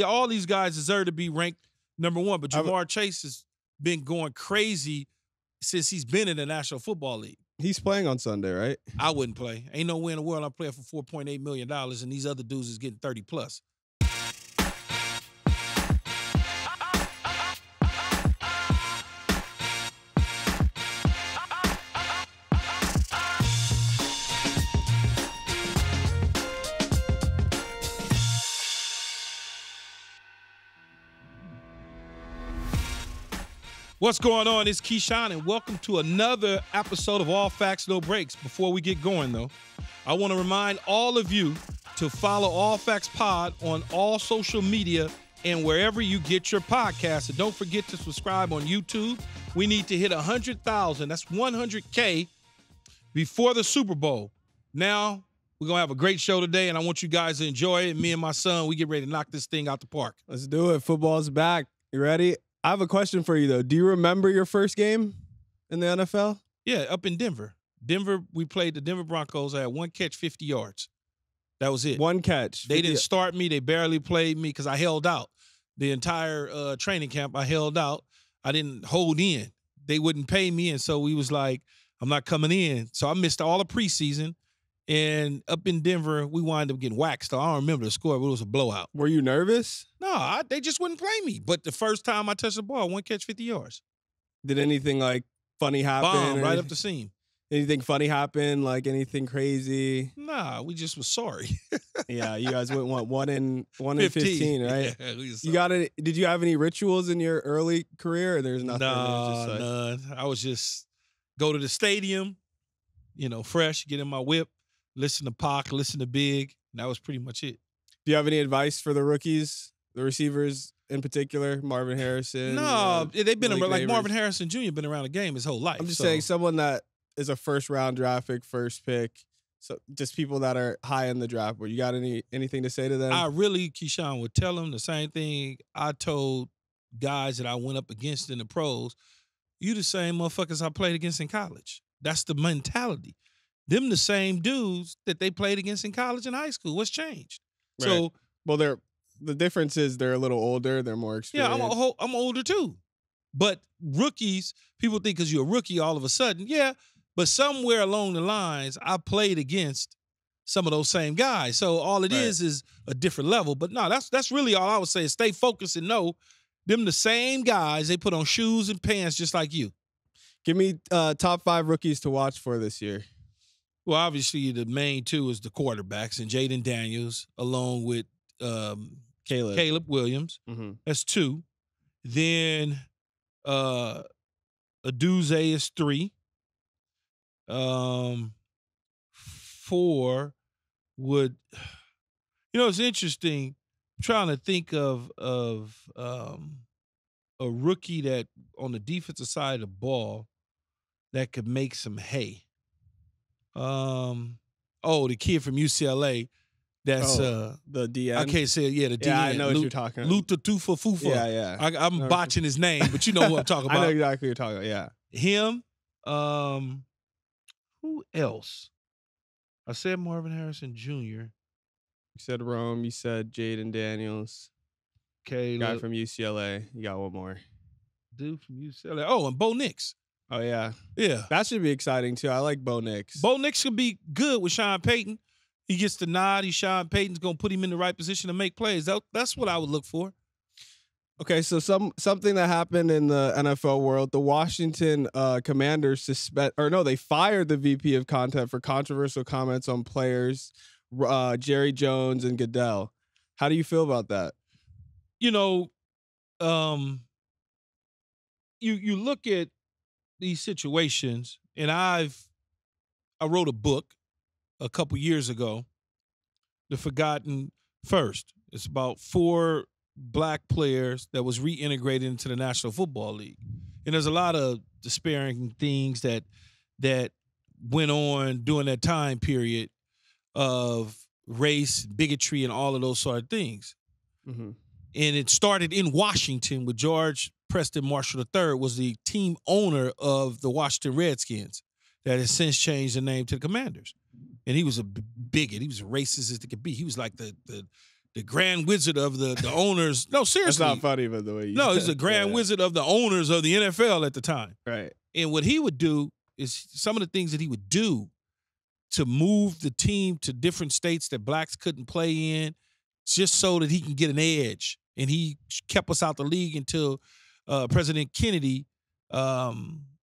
All these guys deserve to be ranked number one, but Jamar Chase has been going crazy since he's been in the National Football League. He's playing on Sunday, right? I wouldn't play. Ain't no way in the world I'm playing for $4.8 million, and these other dudes is getting 30 plus. What's going on? It's Keyshawn, and welcome to another episode of All Facts, No Breaks. Before we get going, though, I want to remind all of you to follow All Facts Pod on all social media and wherever you get your podcasts. And don't forget to subscribe on YouTube. We need to hit 100,000. That's 100K before the Super Bowl. Now, we're going to have a great show today, and I want you guys to enjoy it. Me and my son, we get ready to knock this thing out the park. Let's do it. Football's back. You ready? I have a question for you, though. Do you remember your first game in the NFL? Yeah, up in Denver. We played the Denver Broncos. I had one catch, 50 yards. That was it. One catch. They didn't start me. They barely played me because I held out. The entire training camp, I held out. I didn't hold in. They wouldn't pay me, and so we was like, I'm not coming in. So I missed all the preseason. And up in Denver, we wound up getting waxed. So I don't remember the score, but it was a blowout. Were you nervous? No, they just wouldn't play me. But the first time I touched the ball, one catch, 50 yards. Did anything like funny happen? Bomb right up the seam. Anything funny happen? Like anything crazy? Nah, we just was sorry. Yeah, you guys went what, 1 in 15, right? Yeah, you got it. Did you have any rituals in your early career? Or there's nothing. No, none. I was just go to the stadium, fresh, get in my whip. Listen to Pac, listen to Big. And that was pretty much it. Do you have any advice for the rookies, the receivers in particular, Marvin Harrison? No, they've been Malik like Neighbors? Marvin Harrison Jr. been around the game his whole life. I'm just saying someone that is a first-round draft pick, first pick, so just people that are high in the draft. But you got anything to say to them? I really, Keyshawn, would tell them the same thing I told guys that I went up against in the pros. You the same motherfuckers I played against in college. That's the mentality. Them the same dudes that they played against in college and high school. What's changed? Right. So, well, the difference is they're a little older. They're more experienced. Yeah, I'm older too. But rookies, people think because you're a rookie all of a sudden, yeah. But somewhere along the lines, I played against some of those same guys. So all it is a different level. But no, that's really all I would say is stay focused and know them the same guys. They put on shoes and pants just like you. Give me top 5 rookies to watch for this year. Well, obviously, the main two is the quarterbacks and Jaden Daniels, along with Caleb Williams. Mm-hmm. That's 2. Then Aduze is 3. 4 would, it's interesting. I'm trying to think of a rookie that on the defensive side of the ball that could make some hay. The kid from UCLA. That's the DN. I can't say it. Yeah, the DN. Yeah, I know what you're talking about. Luther Tufa Fufa. Yeah. I'm botching his name, but you know who I'm talking about. I know exactly what you're talking about. Yeah. Him. Who else? I said Marvin Harrison Jr. You said Rome. You said Jaden Daniels. Caleb. Guy from UCLA. You got one more. Dude from UCLA. Oh, and Bo Nix. Oh, yeah. Yeah. That should be exciting, too. I like Bo Nix. Bo Nix could be good with Sean Payton. He gets the nod. Sean Payton's going to put him in the right position to make plays. That's what I would look for. Okay, so something that happened in the NFL world, the Washington Commanders they fired the VP of content for controversial comments on players, Jerry Jones and Goodell. How do you feel about that? You look at these situations, and I wrote a book a couple years ago, The Forgotten First. It's about 4 black players that was reintegrated into the National Football League. And there's a lot of despairing things that went on during that time period of race, bigotry, and all of those sort of things. Mm-hmm. And it started in Washington with George Preston Marshall III was the team owner of the Washington Redskins that has since changed the name to the Commanders. And he was a bigot. He was a racist as it could be. He was like the the grand wizard of the owners. No, seriously. That's not funny, but the way you No, said he's the grand wizard of the owners of the NFL at the time. Right. And what he would do is some of the things that he would do to move the team to different states that blacks couldn't play in, just so that he can get an edge. And he kept us out the league until President Kennedy. But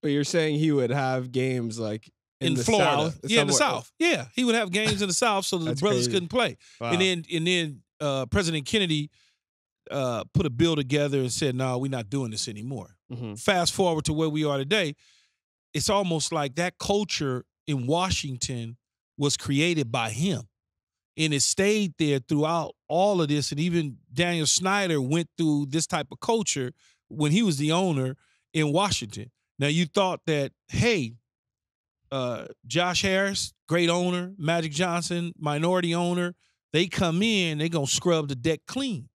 you're saying he would have games like in the Florida, South? Yeah, in the South. Yeah, he would have games in the South so that the brothers crazy. couldn't play. Wow. And then President Kennedy put a bill together and said, "No, we're not doing this anymore." Mm-hmm. Fast forward to where we are today, it's almost like that culture in Washington was created by him, and it stayed there throughout all of this. And even Daniel Snyder went through this type of culture when he was the owner in Washington. Now, you thought that, hey, Josh Harris, great owner, Magic Johnson, minority owner, they come in, they're going to scrub the deck clean,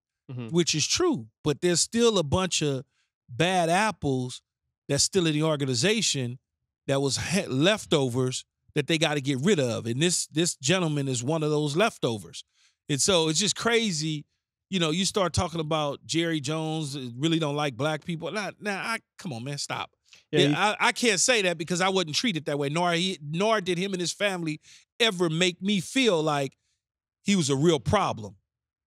which is true. But there's still a bunch of bad apples that's still in the organization that was leftovers that they got to get rid of. And this gentleman is one of those leftovers. And so it's just crazy. You know, you start talking about Jerry Jones really don't like black people. Come on, man, stop. Yeah, I can't say that because I wasn't treated that way, nor did him and his family ever make me feel like he was a real problem.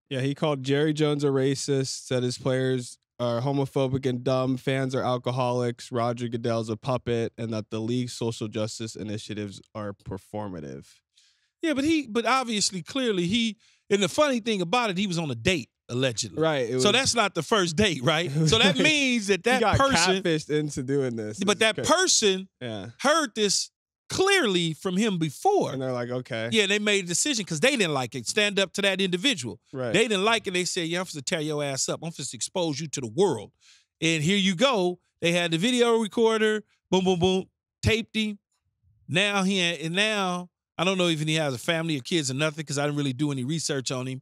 Yeah, he called Jerry Jones a racist, said his players are homophobic and dumb, fans are alcoholics, Roger Goodell's a puppet, and that the league's social justice initiatives are performative. Yeah, but obviously, clearly, and the funny thing about it, he was on a date, allegedly. Right. So that's not the first date, right? So that means that he got person catfished into doing this. But that person heard this clearly from him before. And they're like, okay. Yeah, they made a decision because they didn't like it. Stand up to that individual. Right. They didn't like it. They said, yeah, I'm supposed to tear your ass up. I'm supposed to expose you to the world. And here you go. They had the video recorder, boom, boom, boom, taped him. Now I don't know if he has a family or kids or nothing because I didn't really do any research on him.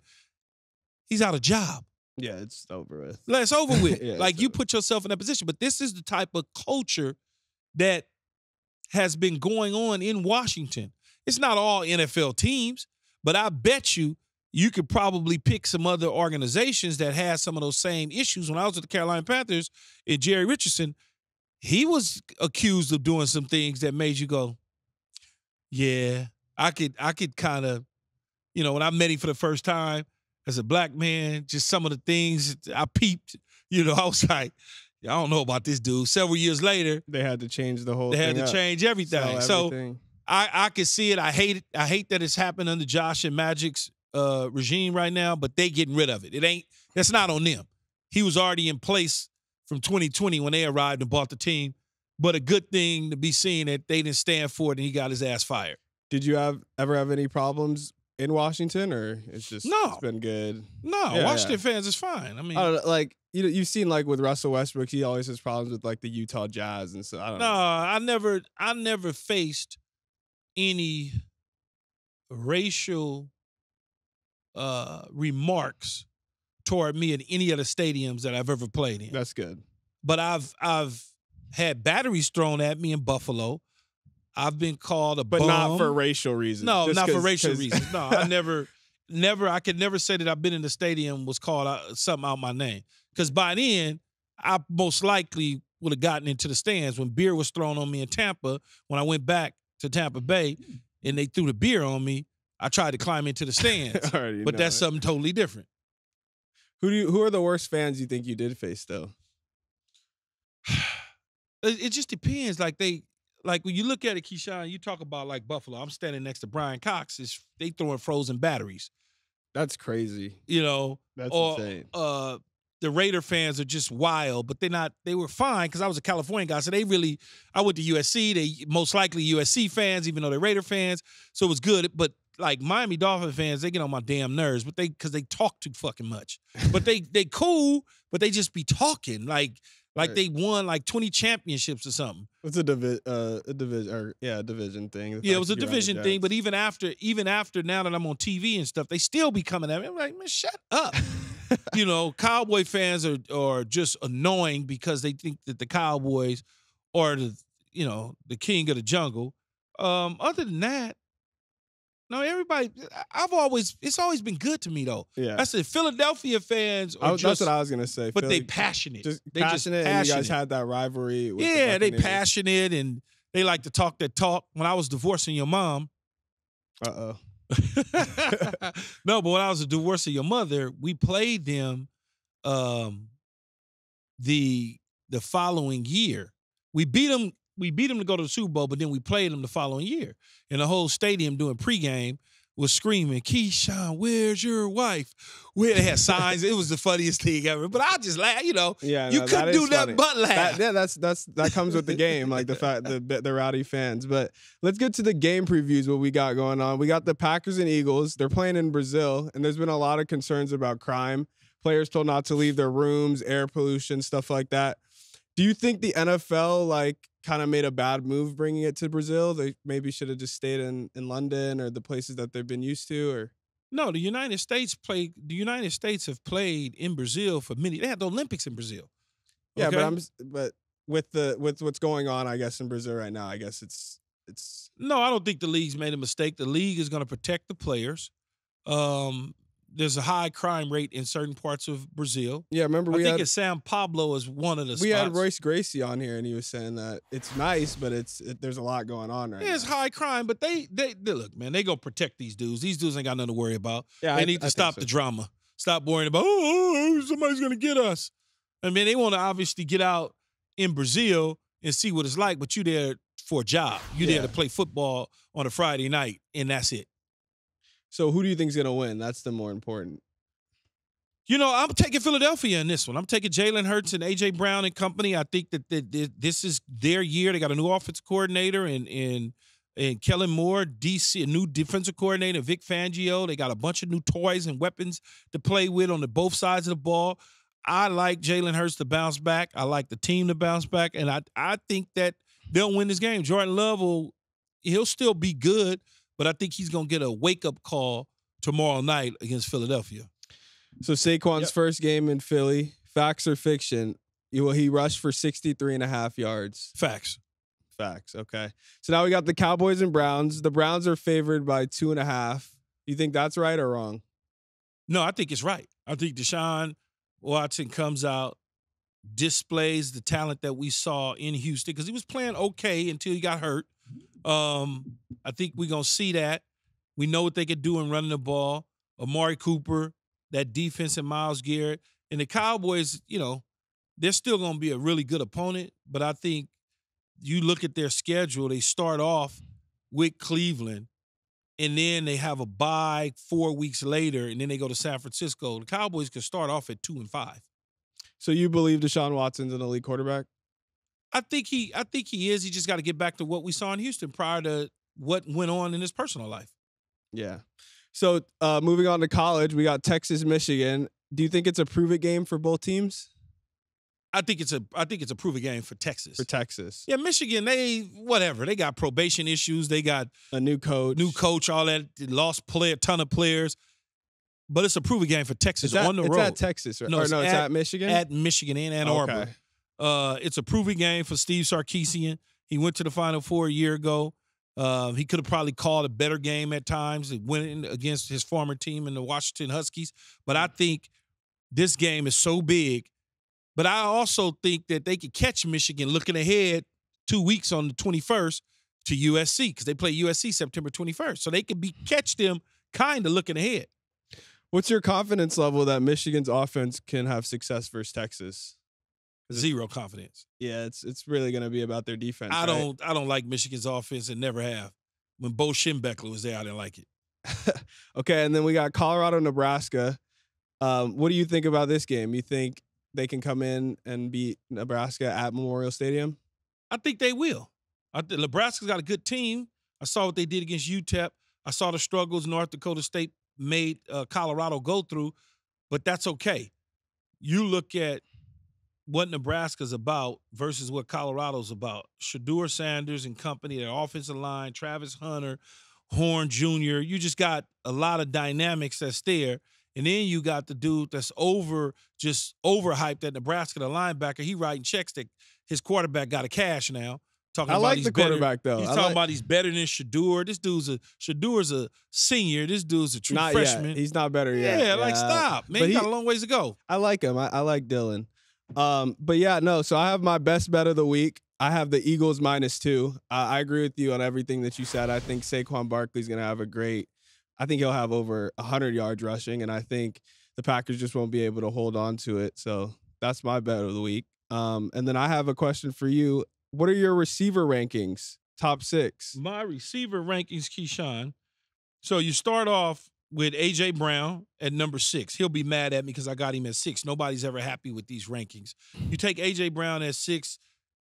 He's out of job. Yeah, it's over with. It's over with. Yeah, like, you put yourself in that position. But this is the type of culture that has been going on in Washington. It's not all NFL teams, but I bet you could probably pick some other organizations that had some of those same issues. When I was at the Carolina Panthers and Jerry Richardson, he was accused of doing some things that made you go, yeah, I could kind of, when I met him for the first time as a black man, just some of the things I peeped, I was like, I don't know about this dude. Several years later, they had to change the whole thing. They had to change everything. So I can see it. I hate it. I hate that it's happened under Josh and Magic's regime right now, but they getting rid of it. That's not on them. He was already in place from 2020 when they arrived and bought the team. But a good thing to be seen that they didn't stand for it and he got his ass fired. Did you ever have any problems in Washington, or it's been good? No, Washington fans is fine. I mean, I don't know, like you've seen like with Russell Westbrook, he always has problems with like the Utah Jazz and so I don't know. I never faced any racial remarks toward me in any of the stadiums that I've ever played in. That's good. But I've had batteries thrown at me in Buffalo. I've been called a bum. But not for racial reasons. No, not for racial reasons. No, I could never say that I've been in the stadium was called something out my name. Because by then, I most likely would have gotten into the stands. When beer was thrown on me in Tampa, when I went back to Tampa Bay and they threw the beer on me, I tried to climb into the stands. But that's something totally different. Who are the worst fans you think you did face, though? It just depends. Like when you look at it, Keyshawn, you talk about like Buffalo. I'm standing next to Brian Cox. They throwing frozen batteries. That's crazy. That's insane. The Raider fans are just wild, but they were fine because I was a California guy. So I went to USC. They most likely USC fans, even though they're Raider fans. So it was good. But like Miami Dolphin fans, they get on my damn nerves, but because they talk too fucking much. But they cool, but they just be talking like they won like 20 championships or something. It's a division thing. Yeah, it was a division thing. But even after now that I'm on TV and stuff, they still be coming at me. I'm like, man, shut up. Cowboy fans are just annoying because they think that the Cowboys are the king of the jungle. Other than that, No, everybody. It's always been good to me though. Yeah. That's it. Philadelphia fans are That's what I was gonna say. but Philly, they passionate. they passionate, and you guys had that rivalry. With yeah, the they passionate and they like to talk that talk. When I was divorcing your mom. Uh-oh. No, but when I was divorcing your mother, we played them the following year. We beat them to go to the Super Bowl, but then we played them the following year. And the whole stadium doing pregame was screaming, "Keyshawn, where's your wife?" They had signs. It was the funniest thing ever. But I just laugh, you know. Yeah, you couldn't do nothing but laugh. That comes with the game, like the fact the rowdy fans. But let's get to the game previews. What we got going on? We got the Packers and Eagles. They're playing in Brazil, and there's been a lot of concerns about crime. Players told not to leave their rooms, air pollution, stuff like that. Do you think the NFL kind of made a bad move bringing it to Brazil? They maybe should have just stayed in London or the places that they've been used to, or no, the United States have played in Brazil for many. They had the Olympics in Brazil. Okay? Yeah, but with what's going on, I guess in Brazil right now, I guess it's no, I don't think the league's made a mistake. The league is going to protect the players. There's a high crime rate in certain parts of Brazil. Yeah, remember I think São Paulo is one of the spots. We had Royce Gracie on here, and he was saying that it's nice, but there's a lot going on right now. It's high crime, but they look, man, they gonna protect these dudes. These dudes ain't got nothing to worry about. Yeah, they need to stop the drama. Stop worrying about, oh, somebody's gonna get us. I mean, they want to obviously get out in Brazil and see what it's like, but you there for a job. You there to play football on a Friday night, and that's it. So who do you think's gonna win? That's the more important. You know, I'm taking Philadelphia in this one. I'm taking Jalen Hurts and A.J. Brown and company. I think that this is their year. They got a new offensive coordinator and Kellen Moore, DC, a new defensive coordinator, Vic Fangio. They got a bunch of new toys and weapons to play with on both sides of the ball. I like Jalen Hurts to bounce back. I like the team to bounce back, and I think that they'll win this game. Jordan Love he'll still be good, but I think he's going to get a wake-up call tomorrow night against Philadelphia. So Saquon's first game in Philly, facts or fiction? He rushed for 63.5 yards. Facts. Okay. So now we got the Cowboys and Browns. The Browns are favored by 2.5. You think that's right or wrong? No, I think it's right. I think Deshaun Watson comes out, displays the talent that we saw in Houston because he was playing okay until he got hurt. I think we're going to see that. We know what they could do in running the ball. Amari Cooper, that defense, and Myles Garrett. And the Cowboys, you know, they're still going to be a really good opponent, but I think you look at their schedule, they start off with Cleveland, and then they have a bye 4 weeks later, and then they go to San Francisco. The Cowboys could start off at 2-5. So you believe Deshaun Watson's an elite quarterback? I think he is. He just got to get back to what we saw in Houston prior to what went on in his personal life. Yeah. So moving on to college, we got Texas, Michigan. Do you think it's a prove it game for both teams? I think it's a prove it game for Texas. For Texas. Yeah, Michigan, they got probation issues. They got a new coach, all that. They lost a ton of players. But it's a prove it game for Texas on the road. It's at Texas, right? No, it's at Michigan? At Michigan and Ann Arbor. Okay. It's a proving game for Steve Sarkisian. He went to the Final Four a year ago. He could have probably called a better game at times, winning against his former team in the Washington Huskies. But I think this game is so big. But I also think that they could catch Michigan looking ahead 2 weeks on the 21st to USC because they play USC September 21st. So they could catch them kind of looking ahead. What's your confidence level that Michigan's offense can have success versus Texas? Zero confidence. Yeah, it's really going to be about their defense. I don't like Michigan's offense and never have. When Bo Schembechler was there, I didn't like it. Okay, and then we got Colorado, Nebraska. What do you think about this game? You think they can come in and beat Nebraska at Memorial Stadium? I think they will. Nebraska's got a good team. I saw what they did against UTEP. I saw the struggles North Dakota State made Colorado go through, but that's okay. You look at what Nebraska's about versus what Colorado's about. Shedeur Sanders and company, their offensive line, Travis Hunter, Horn Jr. You just got a lot of dynamics that's there. And then you got the dude that's overhyped at Nebraska, the linebacker. He writing checks that his quarterback got to cash now. Talking I about like he's the better. quarterback, though. He's talking about he's better than Shador. Shador's a senior. This dude's a true not freshman. Yet. He's not better yet. Yeah, like stop, man. He got a long ways to go. I like him. I like Dylan. But yeah, no. So I have my best bet of the week. I have the Eagles -2. I agree with you on everything that you said. I think Saquon Barkley's gonna have I think he'll have over 100 yards rushing, and I think the Packers just won't be able to hold on to it. So that's my bet of the week. And then I have a question for you. What are your receiver rankings? Top 6. My receiver rankings, Keyshawn. So you start off with A.J. Brown at number 6. He'll be mad at me because I got him at 6. Nobody's ever happy with these rankings. You take A.J. Brown at 6,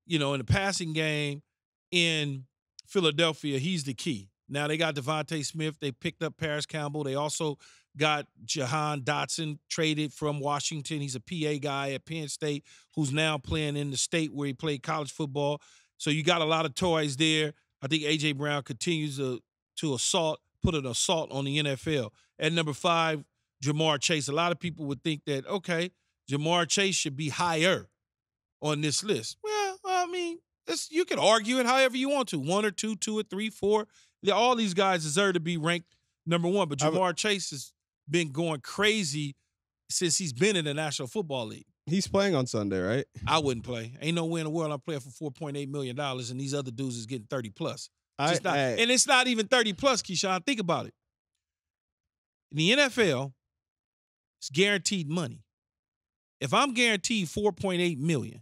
in the passing game in Philadelphia, he's the key. Now they got Devontae Smith. They picked up Paris Campbell. They also got Jahan Dotson traded from Washington. He's a PA guy at Penn State who's now playing in the state where he played college football. So you got a lot of toys there. I think A.J. Brown continues to put an assault on the NFL. At number 5, Jamar Chase. A lot of people would think that, okay, Jamar Chase should be higher on this list. Well, I mean, you can argue it however you want to. 1 or 2, 2 or 3, 4. All these guys deserve to be ranked number 1. But Jamar Chase has been going crazy since he's been in the National Football League. He's playing on Sunday, right? I wouldn't play. Ain't no way in the world I'm playing for $4.8 million, and these other dudes is getting 30 plus. And it's not even 30 plus, Keyshawn. Think about it. In the NFL, it's guaranteed money. If I'm guaranteed $4.8 million,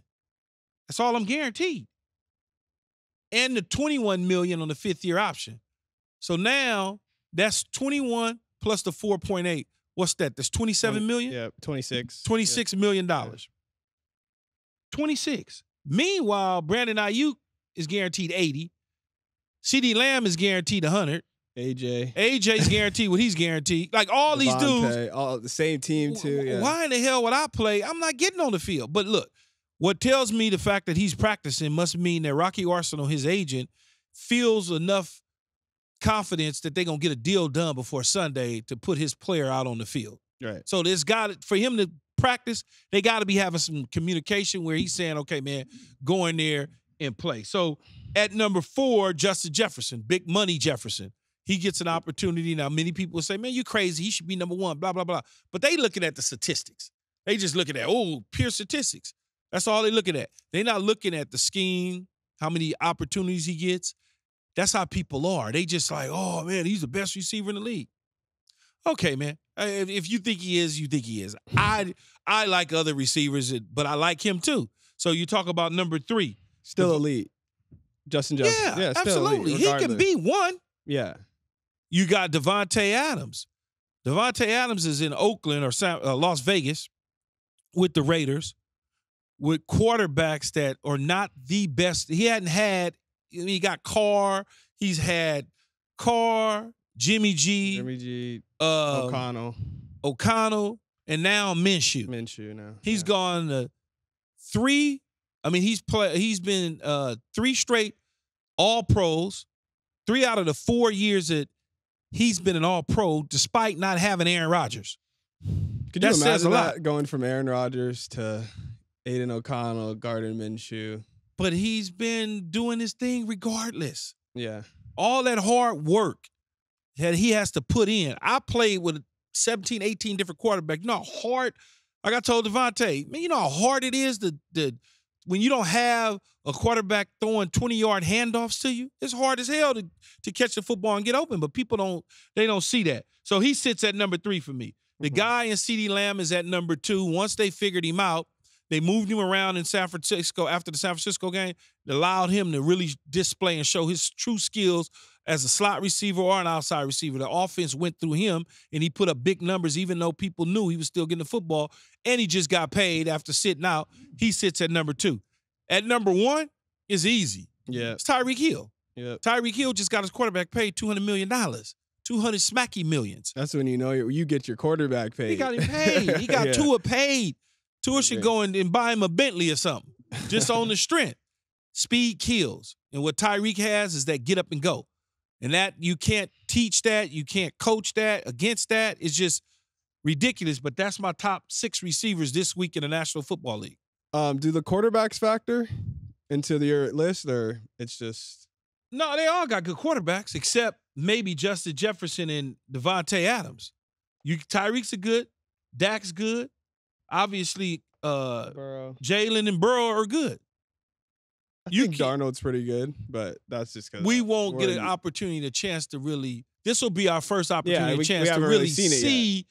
that's all I'm guaranteed. And the $21 million on the 5th-year option. So now that's 21 plus the 4.8. What's that? That's 27 million? Yeah, 26. $26 million. 26. Meanwhile, Brandon Ayuk is guaranteed 80. CeeDee Lamb is guaranteed 100. AJ's guaranteed what he's guaranteed. Like all these dudes. All the same team too. Yeah. Why in the hell would I play? I'm not getting on the field. But look, what tells me the fact that he's practicing must mean that Rocky Arsenal, his agent, feels enough confidence that they're going to get a deal done before Sunday to put his player out on the field. Right. So for him to practice, they got to be having some communication where he's saying, okay, man, go in there and play. So at number 4, Justin Jefferson, big money Jefferson. He gets an opportunity. Now, many people say, man, you crazy. He should be number 1, blah, blah, blah. But they looking at the statistics. They just looking at, pure statistics. That's all they looking at. They're not looking at the scheme, how many opportunities he gets. That's how people are. They just like, oh, man, he's the best receiver in the league. Okay, man. If you think he is, you think he is. I like other receivers, but I like him too. So you talk about number 3. Still elite. Justin Jefferson. Yeah, still absolutely. Elite, he can be 1. Yeah. You got Devontae Adams. Devontae Adams is in Oakland or Las Vegas with the Raiders with quarterbacks that are not the best. He hadn't had – he got Carr. He's had Carr, Jimmy G, O'Connell, and now Minshew. Now He's gone to 3. I mean, he's been 3 straight All-Pros. 3 out of the 4 years that he's been an All-Pro, despite not having Aaron Rodgers. Could you imagine that going from Aaron Rodgers to Aiden O'Connell, Gardner Minshew? But he's been doing his thing regardless. Yeah. All that hard work that he has to put in. I played with 17, 18 different quarterbacks. You know how hard, like I told Devontae, man, you know how hard it is when you don't have a quarterback throwing 20-yard handoffs to you? It's hard as hell to catch the football and get open, but people don't see that. So he sits at number 3 for me. The guy in CeeDee Lamb is at number 2. Once they figured him out, they moved him around in San Francisco after the San Francisco game. It allowed him to really display and show his true skills as a slot receiver or an outside receiver. The offense went through him, and he put up big numbers even though people knew he was still getting the football, and he just got paid after sitting out. He sits at number 2. At number 1 is easy. Yeah. It's Tyreek Hill. Yeah. Tyreek Hill just got his quarterback paid $200 million. 200 smacky millions. That's when you know you get your quarterback paid. He got him paid. He got Tua paid. Tua should go and buy him a Bentley or something, just on the strength. Speed kills. And what Tyreek has is that get up and go. And that you can't teach that. You can't coach that. Against that, it's just ridiculous. But that's my top 6 receivers this week in the National Football League. Do the quarterbacks factor? into your list, or it's just No, they all got good quarterbacks, except maybe Justin Jefferson and Devontae Adams. Tyreek's a good. Dak's good. Obviously, Burrow? Jalen and Burrow are good. I think Darnold's pretty good, but that's just because we won't get an opportunity, a chance to really. This will be our first opportunity, a chance to really see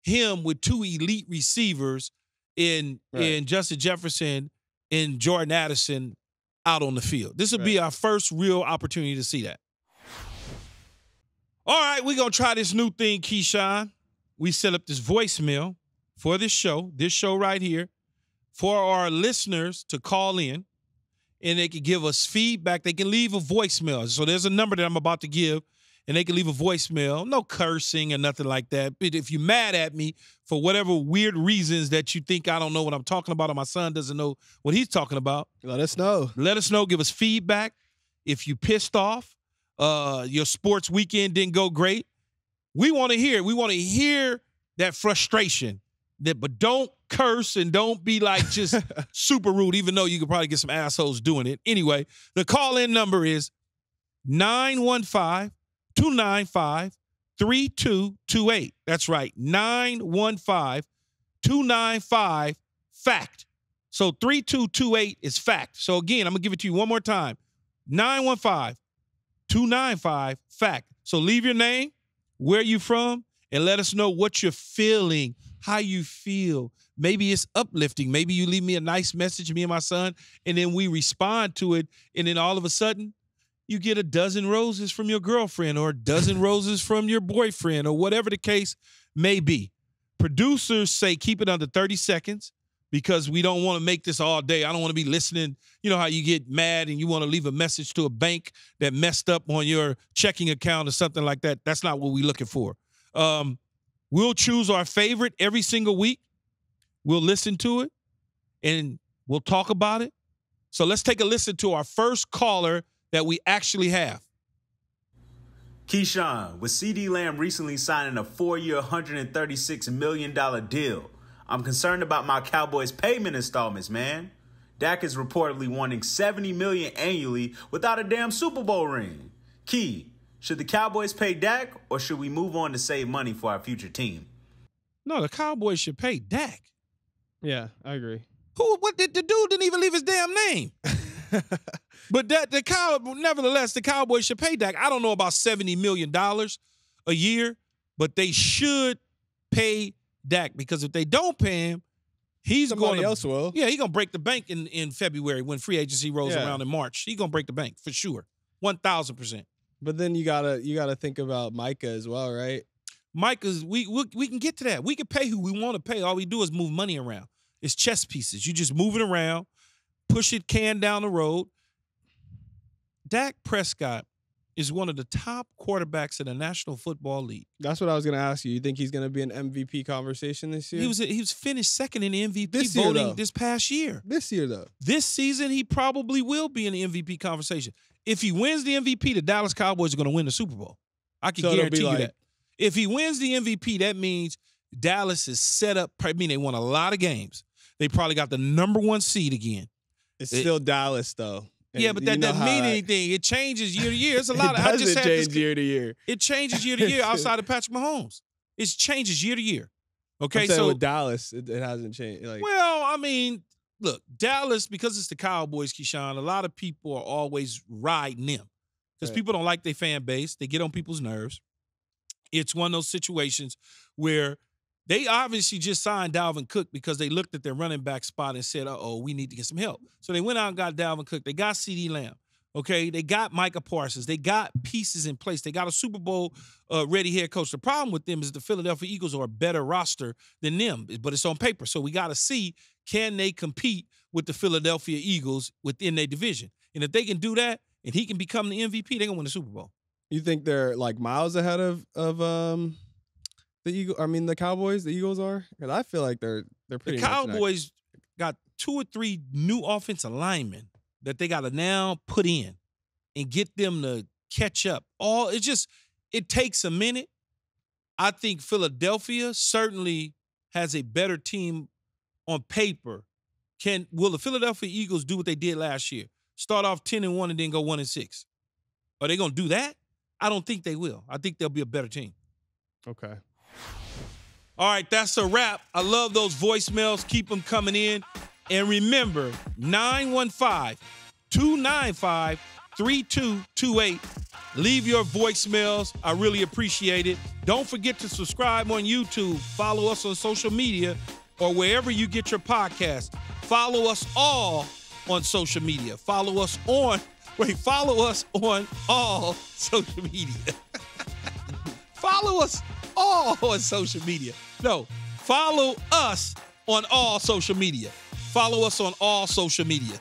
him with two elite receivers in Justin Jefferson and Jordan Addison out on the field. This will be our first real opportunity to see that. All right, we're going to try this new thing, Keyshawn. We set up this voicemail for this show right here, for our listeners to call in, and they can give us feedback. They can leave a voicemail. So there's a number that I'm about to give, and they can leave a voicemail. No cursing or nothing like that. But if you're mad at me for whatever weird reasons that you think I don't know what I'm talking about or my son doesn't know what he's talking about, let us know. Let us know. Give us feedback. If you pissed off, your sports weekend didn't go great, we want to hear it. We want to hear that frustration. But don't curse and don't be like just super rude, even though you could probably get some assholes doing it. Anyway, the call-in number is 915-295-3228. That's right, 915-295-FACT. So 3228 is FACT. So again, I'm going to give it to you one more time. 915-295-FACT. So leave your name, where you from, and let us know what you're feeling, how you feel. Maybe it's uplifting. Maybe you leave me a nice message, me and my son, and then we respond to it, and then all of a sudden you get a dozen roses from your girlfriend or a dozen roses from your boyfriend or whatever the case may be. Producers say keep it under 30 seconds because we don't want to make this all day. I don't want to be listening. You know how you get mad and you want to leave a message to a bank that messed up on your checking account or something like that. That's not what we're looking for. We'll choose our favorite every single week. We'll listen to it, and we'll talk about it. So let's take a listen to our first caller that we actually have. Keyshawn, with CD Lamb recently signing a 4-year, $136 million deal, I'm concerned about my Cowboys payment installments, man. Dak is reportedly wanting $70 million annually without a damn Super Bowl ring. Key, should the Cowboys pay Dak, or should we move on to save money for our future team? No, the Cowboys should pay Dak. Yeah, I agree. What did the dude didn't even leave his damn name? But nevertheless, the Cowboys should pay Dak. I don't know about $70 million a year, but they should pay Dak because if they don't pay him, somebody else will. Yeah, he's gonna break the bank in February when free agency rolls around in March. He's gonna break the bank for sure, 1,000%. But then you gotta think about Micah as well, right? Micah's we can get to that. We can pay who we want to pay. All we do is move money around. It's chess pieces. You just move it around, push it can down the road. Dak Prescott is one of the top quarterbacks in the National Football League. That's what I was going to ask you. You think he's going to be an MVP conversation this year? He was finished second in the MVP voting this past year. This year, though. This season, he probably will be in the MVP conversation. If he wins the MVP, the Dallas Cowboys are going to win the Super Bowl. I can guarantee you that. If he wins the MVP, that means Dallas is set up. I mean, they won a lot of games. They probably got the #1 seed again. It's still Dallas, though. And yeah, but that doesn't mean anything. It changes year to year. It's a lot. It doesn't change year to year. It changes year to year outside of Patrick Mahomes. It changes year to year. Okay, so with Dallas, it hasn't changed. Well, I mean, look, Dallas, because it's the Cowboys, Keyshawn, a lot of people are always riding them because people don't like their fan base. They get on people's nerves. It's one of those situations where they obviously just signed Dalvin Cook because they looked at their running back spot and said, we need to get some help. So they went out and got Dalvin Cook. They got CD Lamb. Okay, they got Micah Parsons. They got pieces in place. They got a Super Bowl ready head coach. The problem with them is the Philadelphia Eagles are a better roster than them, but it's on paper. So we got to see, can they compete with the Philadelphia Eagles within their division? And if they can do that and he can become the MVP, they're going to win the Super Bowl. You think they're like miles ahead of the Cowboys? The Eagles are? Because I feel like they're pretty. The Cowboys got 2 or 3 new offensive linemen that they got to now put in and get them to catch up. It takes a minute. I think Philadelphia certainly has a better team on paper. Will the Philadelphia Eagles do what they did last year? start off 10-1 and then go 1-6. Are they going to do that? I don't think they will. I think they'll be a better team. Okay. All right, that's a wrap. I love those voicemails. Keep them coming in. And remember, 915-295-3228. Leave your voicemails. I really appreciate it. Don't forget to subscribe on YouTube. Follow us on social media or wherever you get your podcast. Follow us all on social media. Follow us on all social media. Follow us all on social media. No, follow us on all social media. Follow us on all social media.